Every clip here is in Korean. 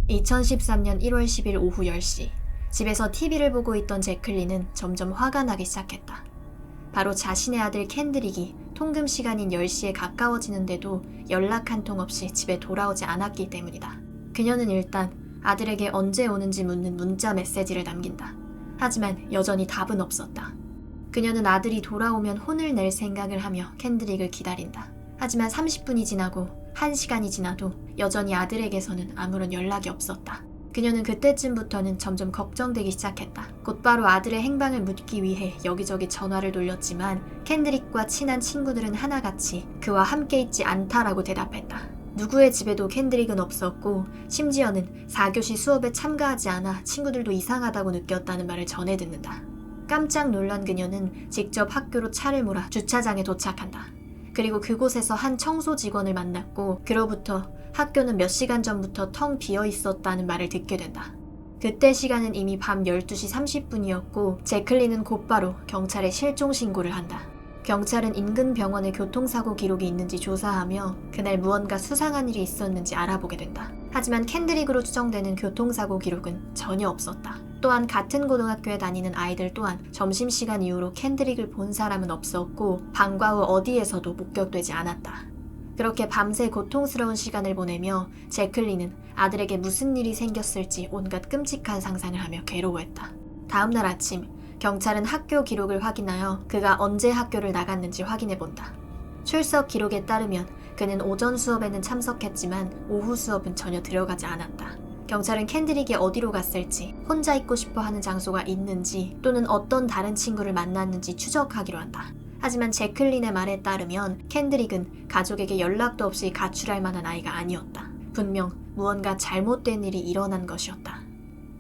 2013년 1월 10일 오후 10시, 집에서 TV를 보고 있던 제클린은 점점 화가 나기 시작했다. 바로 자신의 아들 켄드릭이 통금 시간인 10시에 가까워지는데도 연락 한 통 없이 집에 돌아오지 않았기 때문이다. 그녀는 일단 아들에게 언제 오는지 묻는 문자 메시지를 남긴다. 하지만 여전히 답은 없었다. 그녀는 아들이 돌아오면 혼을 낼 생각을 하며 켄드릭을 기다린다. 하지만 30분이 지나고 1시간이 지나도 여전히 아들에게서는 아무런 연락이 없었다. 그녀는 그때쯤부터는 점점 걱정되기 시작했다. 곧바로 아들의 행방을 묻기 위해 여기저기 전화를 돌렸지만 켄드릭과 친한 친구들은 하나같이 그와 함께 있지 않다라고 대답했다. 누구의 집에도 켄드릭은 없었고 심지어는 4교시 수업에 참가하지 않아 친구들도 이상하다고 느꼈다는 말을 전해 듣는다. 깜짝 놀란 그녀는 직접 학교로 차를 몰아 주차장에 도착한다. 그리고 그곳에서 한 청소 직원을 만났고 그로부터 학교는 몇 시간 전부터 텅 비어 있었다는 말을 듣게 된다. 그때 시간은 이미 밤 12시 30분이었고 제클린은 곧바로 경찰에 실종 신고를 한다. 경찰은 인근 병원에 교통사고 기록이 있는지 조사하며 그날 무언가 수상한 일이 있었는지 알아보게 된다. 하지만 켄드릭으로 추정되는 교통사고 기록은 전혀 없었다. 또한 같은 고등학교에 다니는 아이들 또한 점심시간 이후로 켄드릭을 본 사람은 없었고 방과 후 어디에서도 목격되지 않았다. 그렇게 밤새 고통스러운 시간을 보내며 제클린은 아들에게 무슨 일이 생겼을지 온갖 끔찍한 상상을 하며 괴로워했다. 다음날 아침 경찰은 학교 기록을 확인하여 그가 언제 학교를 나갔는지 확인해본다. 출석 기록에 따르면 그는 오전 수업에는 참석했지만 오후 수업은 전혀 들어가지 않았다. 경찰은 켄드릭이 어디로 갔을지, 혼자 있고 싶어 하는 장소가 있는지 또는 어떤 다른 친구를 만났는지 추적하기로 한다. 하지만 제클린의 말에 따르면 켄드릭은 가족에게 연락도 없이 가출할 만한 아이가 아니었다. 분명 무언가 잘못된 일이 일어난 것이었다.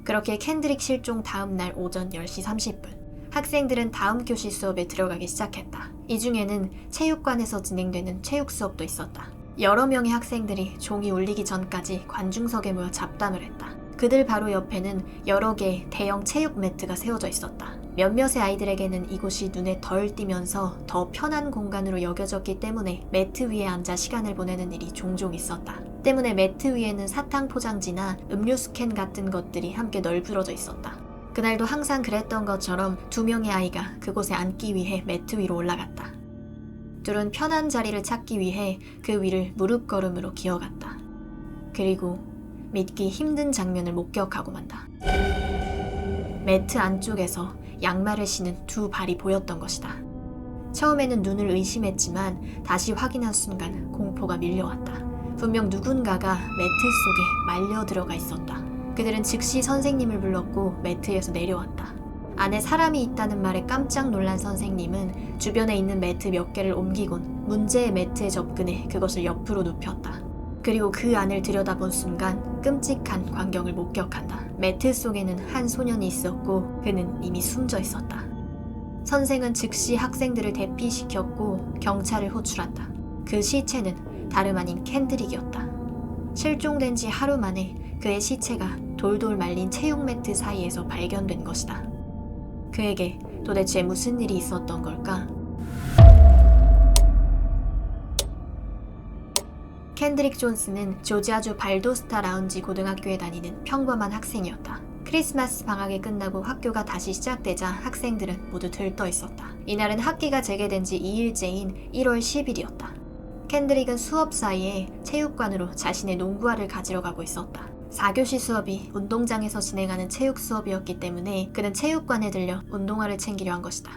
그렇게 켄드릭 실종 다음 날 오전 10시 30분, 학생들은 다음 교시 수업에 들어가기 시작했다. 이 중에는 체육관에서 진행되는 체육 수업도 있었다. 여러 명의 학생들이 종이 울리기 전까지 관중석에 모여 잡담을 했다. 그들 바로 옆에는 여러 개의 대형 체육 매트가 세워져 있었다. 몇몇의 아이들에게는 이곳이 눈에 덜 띄면서 더 편한 공간으로 여겨졌기 때문에 매트 위에 앉아 시간을 보내는 일이 종종 있었다. 때문에 매트 위에는 사탕 포장지나 음료수 캔 같은 것들이 함께 널브러져 있었다. 그날도 항상 그랬던 것처럼 2명의 아이가 그곳에 앉기 위해 매트 위로 올라갔다. 둘은 편한 자리를 찾기 위해 그 위를 무릎 걸음으로 기어갔다. 그리고 믿기 힘든 장면을 목격하고 만다. 매트 안쪽에서 양말을 신은 2 발이 보였던 것이다. 처음에는 눈을 의심했지만 다시 확인한 순간 공포가 밀려왔다. 분명 누군가가 매트 속에 말려 들어가 있었다. 그들은 즉시 선생님을 불렀고 매트에서 내려왔다. 안에 사람이 있다는 말에 깜짝 놀란 선생님은 주변에 있는 매트 몇 개를 옮기곤 문제의 매트에 접근해 그것을 옆으로 눕혔다. 그리고 그 안을 들여다본 순간 끔찍한 광경을 목격한다. 매트 속에는 한 소년이 있었고 그는 이미 숨져 있었다. 선생은 즉시 학생들을 대피시켰고 경찰을 호출한다. 그 시체는 다름 아닌 켄드릭이었다. 실종된 지 하루 만에 그의 시체가 돌돌 말린 체육 매트 사이에서 발견된 것이다. 그에게 도대체 무슨 일이 있었던 걸까? 켄드릭 존스는 조지아주 발도스타 라운지 고등학교에 다니는 평범한 학생이었다. 크리스마스 방학이 끝나고 학교가 다시 시작되자 학생들은 모두 들떠 있었다. 이날은 학기가 재개된 지 2일째인 1월 10일이었다. 켄드릭은 수업 사이에 체육관으로 자신의 농구화를 가지러 가고 있었다. 4교시 수업이 운동장에서 진행하는 체육 수업이었기 때문에 그는 체육관에 들려 운동화를 챙기려 한 것이다.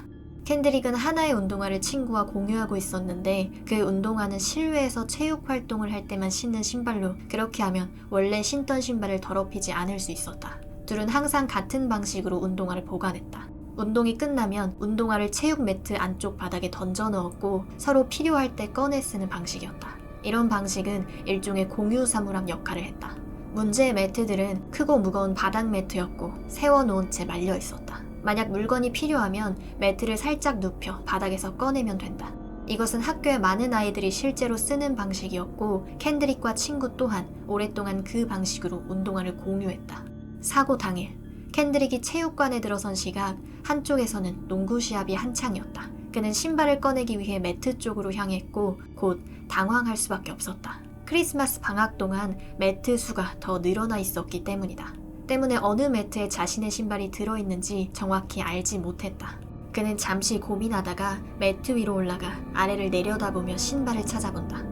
켄드릭은 하나의 운동화를 친구와 공유하고 있었는데 그 운동화는 실외에서 체육 활동을 할 때만 신는 신발로 그렇게 하면 원래 신던 신발을 더럽히지 않을 수 있었다. 둘은 항상 같은 방식으로 운동화를 보관했다. 운동이 끝나면 운동화를 체육 매트 안쪽 바닥에 던져 넣었고 서로 필요할 때 꺼내 쓰는 방식이었다. 이런 방식은 일종의 공유 사물함 역할을 했다. 문제의 매트들은 크고 무거운 바닥 매트였고 세워놓은 채 말려 있었다. 만약 물건이 필요하면 매트를 살짝 눕혀 바닥에서 꺼내면 된다. 이것은 학교의 많은 아이들이 실제로 쓰는 방식이었고 켄드릭과 친구 또한 오랫동안 그 방식으로 운동화를 공유했다. 사고 당일 켄드릭이 체육관에 들어선 시각 한쪽에서는 농구 시합이 한창이었다. 그는 신발을 꺼내기 위해 매트 쪽으로 향했고 곧 당황할 수밖에 없었다. 크리스마스 방학 동안 매트 수가 더 늘어나 있었기 때문이다. 때문에 어느 매트에 자신의 신발이 들어있는지 정확히 알지 못했다. 그는 잠시 고민하다가 매트 위로 올라가 아래를 내려다보며 신발을 찾아본다.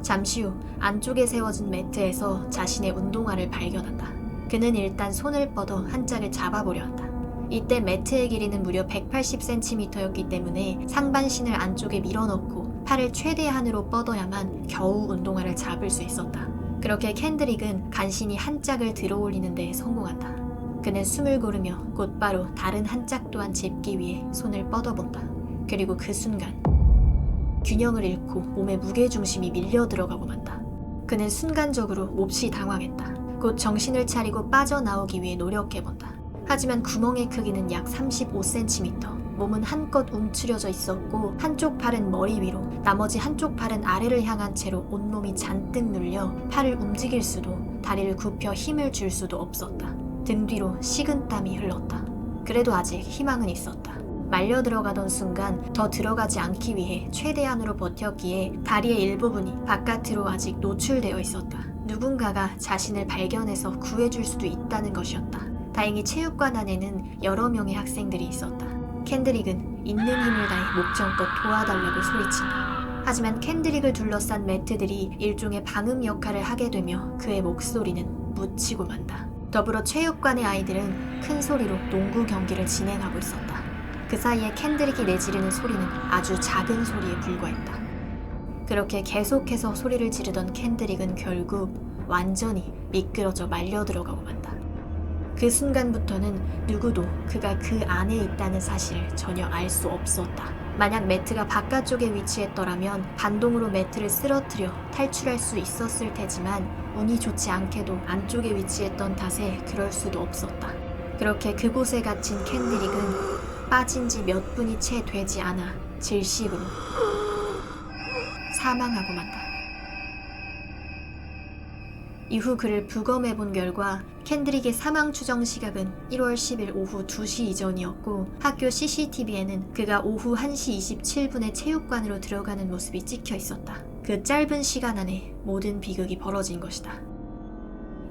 잠시 후 안쪽에 세워진 매트에서 자신의 운동화를 발견한다. 그는 일단 손을 뻗어 한 짝을 잡아보려 한다. 이때 매트의 길이는 무려 180cm였기 때문에 상반신을 안쪽에 밀어넣고 팔을 최대한으로 뻗어야만 겨우 운동화를 잡을 수 있었다. 그렇게 캔드릭은 간신히 한 짝을 들어올리는 데 성공한다. 그는 숨을 고르며 곧바로 다른 한 짝 또한 짚기 위해 손을 뻗어본다. 그리고 그 순간 균형을 잃고 몸의 무게중심이 밀려 들어가고 만다. 그는 순간적으로 몹시 당황했다. 곧 정신을 차리고 빠져나오기 위해 노력해본다. 하지만 구멍의 크기는 약 35cm, 몸은 한껏 움츠려져 있었고 한쪽 팔은 머리 위로, 나머지 한쪽 팔은 아래를 향한 채로 온몸이 잔뜩 눌려 팔을 움직일 수도 다리를 굽혀 힘을 줄 수도 없었다. 등 뒤로 식은땀이 흘렀다. 그래도 아직 희망은 있었다. 말려 들어가던 순간 더 들어가지 않기 위해 최대한으로 버텼기에 다리의 일부분이 바깥으로 아직 노출되어 있었다. 누군가가 자신을 발견해서 구해줄 수도 있다는 것이었다. 다행히 체육관 안에는 여러 명의 학생들이 있었다. 캔드릭은 있는 힘을 다해 목청껏 도와달라고 소리친다. 하지만 캔드릭을 둘러싼 매트들이 일종의 방음 역할을 하게 되며 그의 목소리는 묻히고 만다. 더불어 체육관의 아이들은 큰 소리로 농구 경기를 진행하고 있었다. 그 사이에 캔드릭이 내지르는 소리는 아주 작은 소리에 불과했다. 그렇게 계속해서 소리를 지르던 캔드릭은 결국 완전히 미끄러져 말려 들어가고 만다. 그 순간부터는 누구도 그가 그 안에 있다는 사실을 전혀 알 수 없었다. 만약 매트가 바깥쪽에 위치했더라면 반동으로 매트를 쓰러뜨려 탈출할 수 있었을 테지만 운이 좋지 않게도 안쪽에 위치했던 탓에 그럴 수도 없었다. 그렇게 그곳에 갇힌 캔드릭은 빠진 지 몇 분이 채 되지 않아 질식으로 사망하고 만다. 이후 그를 부검해 본 결과 캔드릭의 사망 추정 시각은 1월 10일 오후 2시 이전이었고 학교 CCTV에는 그가 오후 1시 27분에 체육관으로 들어가는 모습이 찍혀 있었다. 그 짧은 시간 안에 모든 비극이 벌어진 것이다.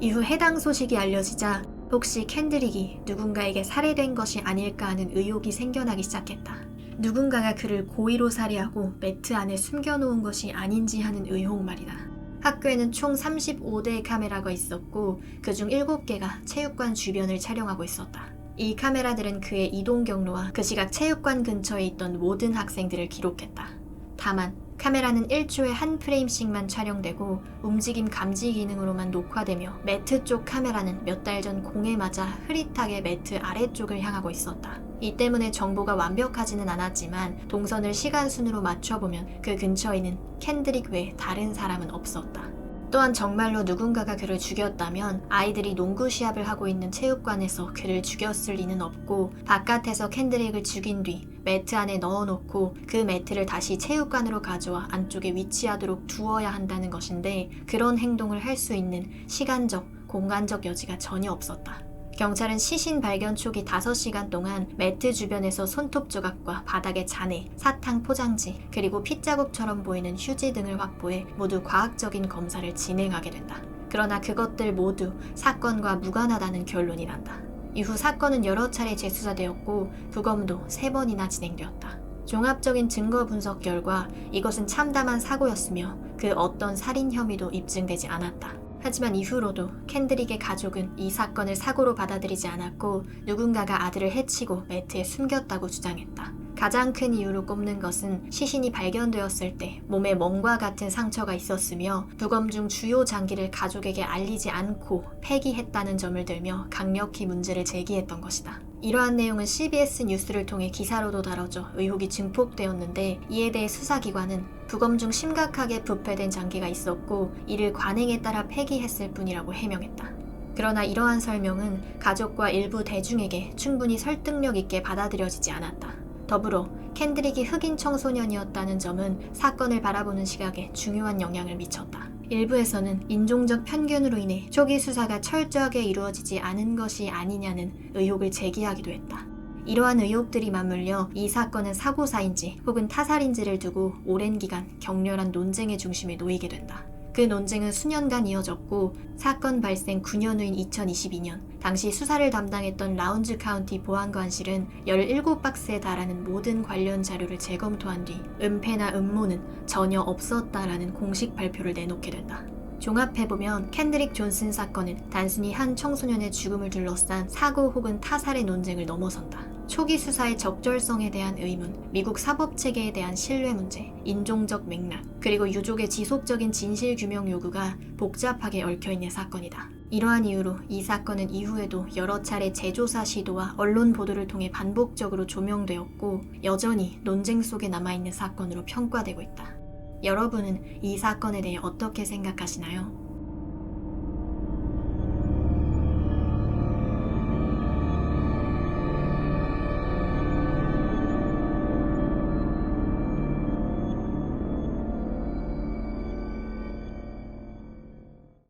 이후 해당 소식이 알려지자 혹시 캔드릭이 누군가에게 살해된 것이 아닐까 하는 의혹이 생겨나기 시작했다. 누군가가 그를 고의로 살해하고 매트 안에 숨겨놓은 것이 아닌지 하는 의혹 말이다. 학교에는 총 35대의 카메라가 있었고 그중 7개가 체육관 주변을 촬영하고 있었다. 이 카메라들은 그의 이동 경로와 그 시각 체육관 근처에 있던 모든 학생들을 기록했다. 다만 카메라는 1초에 한 프레임씩만 촬영되고 움직임 감지 기능으로만 녹화되며 매트 쪽 카메라는 몇 달 전 공에 맞아 흐릿하게 매트 아래쪽을 향하고 있었다. 이 때문에 정보가 완벽하지는 않았지만 동선을 시간 순으로 맞춰보면 그 근처에는 캔드릭 외에 다른 사람은 없었다. 또한 정말로 누군가가 그를 죽였다면 아이들이 농구 시합을 하고 있는 체육관에서 그를 죽였을 리는 없고 바깥에서 캔드릭을 죽인 뒤 매트 안에 넣어놓고 그 매트를 다시 체육관으로 가져와 안쪽에 위치하도록 두어야 한다는 것인데 그런 행동을 할 수 있는 시간적, 공간적 여지가 전혀 없었다. 경찰은 시신 발견 초기 5시간 동안 매트 주변에서 손톱 조각과 바닥의 잔해, 사탕 포장지, 그리고 핏자국처럼 보이는 휴지 등을 확보해 모두 과학적인 검사를 진행하게 된다. 그러나 그것들 모두 사건과 무관하다는 결론이 난다. 이후 사건은 여러 차례 재수사되었고 부검도 3번이나 진행되었다. 종합적인 증거 분석 결과 이것은 참담한 사고였으며 그 어떤 살인 혐의도 입증되지 않았다. 하지만 이후로도 캔드릭의 가족은 이 사건을 사고로 받아들이지 않았고 누군가가 아들을 해치고 매트에 숨겼다고 주장했다. 가장 큰 이유로 꼽는 것은 시신이 발견되었을 때 몸에 멍과 같은 상처가 있었으며 부검 중 주요 장기를 가족에게 알리지 않고 폐기했다는 점을 들며 강력히 문제를 제기했던 것이다. 이러한 내용은 CBS 뉴스를 통해 기사로도 다뤄져 의혹이 증폭되었는데 이에 대해 수사기관은 부검 중 심각하게 부패된 장기가 있었고 이를 관행에 따라 폐기했을 뿐이라고 해명했다. 그러나 이러한 설명은 가족과 일부 대중에게 충분히 설득력 있게 받아들여지지 않았다. 더불어 캔드릭이 흑인 청소년이었다는 점은 사건을 바라보는 시각에 중요한 영향을 미쳤다. 일부에서는 인종적 편견으로 인해 초기 수사가 철저하게 이루어지지 않은 것이 아니냐는 의혹을 제기하기도 했다. 이러한 의혹들이 맞물려 이 사건은 사고사인지 혹은 타살인지를 두고 오랜 기간 격렬한 논쟁의 중심에 놓이게 된다. 그 논쟁은 수년간 이어졌고 사건 발생 9년 후인 2022년 당시 수사를 담당했던 라운지 카운티 보안관실은 17박스에 달하는 모든 관련 자료를 재검토한 뒤 은폐나 음모는 전혀 없었다라는 공식 발표를 내놓게 된다. 종합해보면 켄드릭 존슨 사건은 단순히 한 청소년의 죽음을 둘러싼 사고 혹은 타살의 논쟁을 넘어선다. 초기 수사의 적절성에 대한 의문, 미국 사법체계에 대한 신뢰 문제, 인종적 맥락, 그리고 유족의 지속적인 진실 규명 요구가 복잡하게 얽혀있는 사건이다. 이러한 이유로 이 사건은 이후에도 여러 차례 재조사 시도와 언론 보도를 통해 반복적으로 조명되었고 여전히 논쟁 속에 남아있는 사건으로 평가되고 있다. 여러분은 이 사건에 대해 어떻게 생각하시나요?